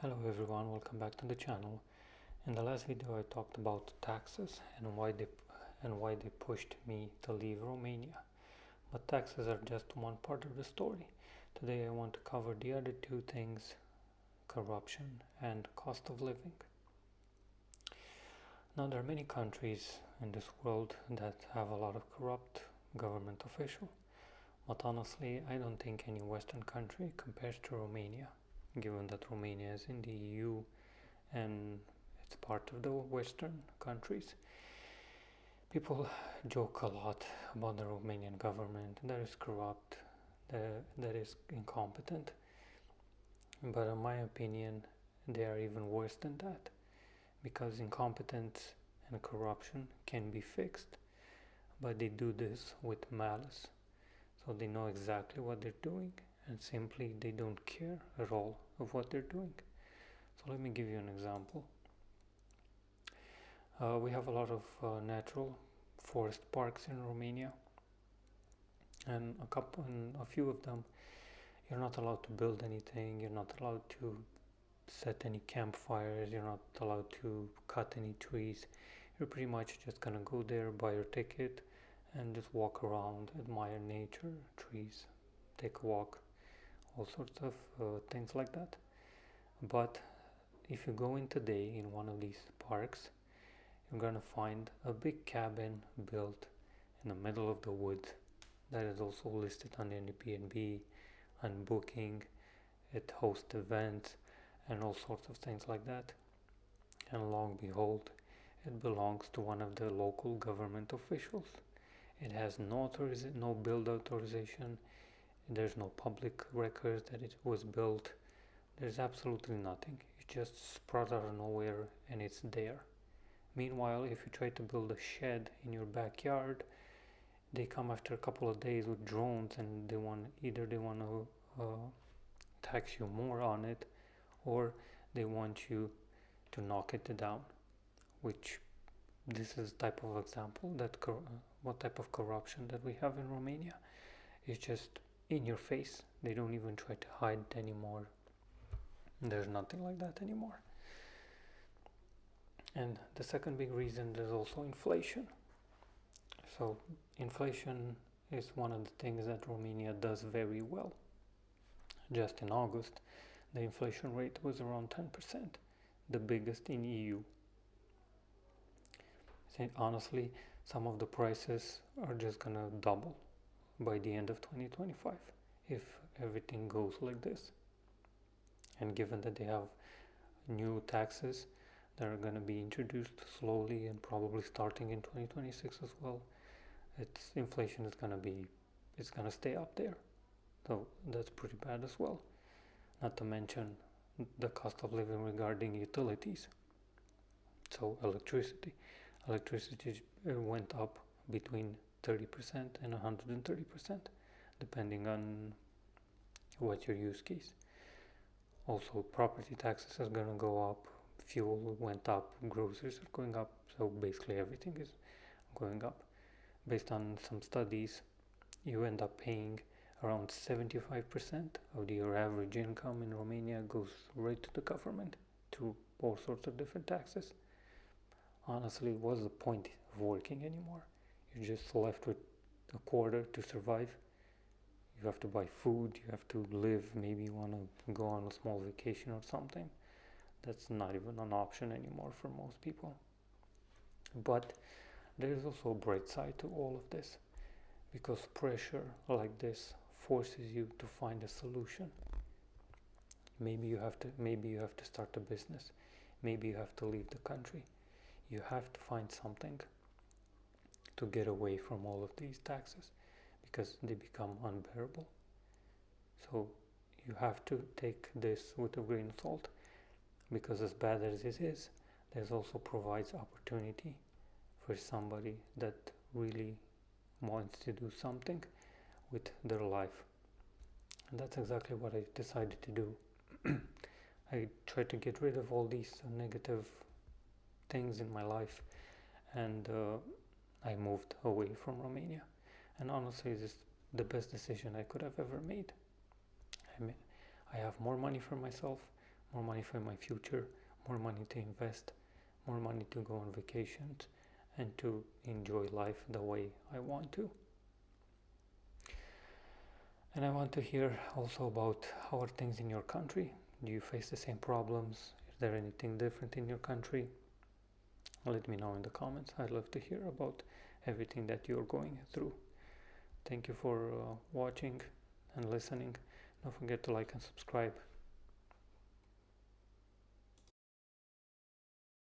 Hello everyone, welcome back to the channel. In the last video I talked about taxes and why they pushed me to leave Romania. But taxes are just one part of the story. Today I want to cover the other two things, corruption and cost of living. Now there are many countries in this world that have a lot of corrupt government officials. But honestly, I don't think any Western country compares to Romania, given that Romania is in the EU and it's part of the Western countries. People joke a lot about the Romanian government that is corrupt, that is incompetent, but in my opinion, they are even worse than that, because incompetence and corruption can be fixed, but they do this with malice. So they know exactly what they're doing and simply they don't care at all of what they're doing. So let me give you an example. We have a lot of natural forest parks in Romania, and a few of them you're not allowed to build anything, you're not allowed to set any campfires, you're not allowed to cut any trees. You're pretty much just gonna go there, buy your ticket and just walk around, admire nature, trees, take a walk, all sorts of things like that. But if you go in today in one of these parks, you're gonna find a big cabin built in the middle of the woods that is also listed on Airbnb and Booking. It hosts events and all sorts of things like that. And lo and behold, it belongs to one of the local government officials. It has no build authorization. There's no public records that it was built. There's absolutely nothing. It just sprouts out of nowhere and it's there. Meanwhile, if you try to build a shed in your backyard, they come after a couple of days with drones and they want to tax you more on it, or they want you to knock it down. Which this is type of example that what type of corruption that we have in Romania. It's just in your face. They don't even try to hide it anymore. There's nothing like that anymore. And the second big reason, there's also inflation. So inflation is one of the things that Romania does very well. Just in August, the inflation rate was around 10%, the biggest in EU. Honestly, some of the prices are just gonna double by the end of 2025 if everything goes like this. And given that they have new taxes that are going to be introduced slowly and probably starting in 2026 as well, inflation is going to stay up there. So that's pretty bad as well. Not to mention the cost of living regarding utilities. So electricity went up between 30% and 130%, depending on what your use case. Also, property taxes are going to go up, fuel went up, groceries are going up, so basically everything is going up. Based on some studies, you end up paying around 75% of your average income in Romania goes right to the government, to all sorts of different taxes. Honestly, what's the point of working anymore? You're just left with a quarter to survive. You have to buy food, you have to live, maybe you want to go on a small vacation or something. That's not even an option anymore for most people. But there is also a bright side to all of this, because pressure like this forces you to find a solution. Maybe you have to start a business. Maybe you have to leave the country. You have to find something to get away from all of these taxes, because they become unbearable. So you have to take this with a grain of salt, because as bad as it is, this also provides opportunity for somebody that really wants to do something with their life. And that's exactly what I decided to do. I tried to get rid of all these negative things in my life, and I moved away from Romania. And honestly, this is the best decision I could have ever made. I mean, I have more money for myself, more money for my future, more money to invest, more money to go on vacations, and to enjoy life the way I want to. And I want to hear also about how are things in your country. Do you face the same problems? Is there anything different in your country? Let me know in the comments. I'd love to hear about everything that you're going through. Thank you for watching and listening. Don't forget to like and subscribe.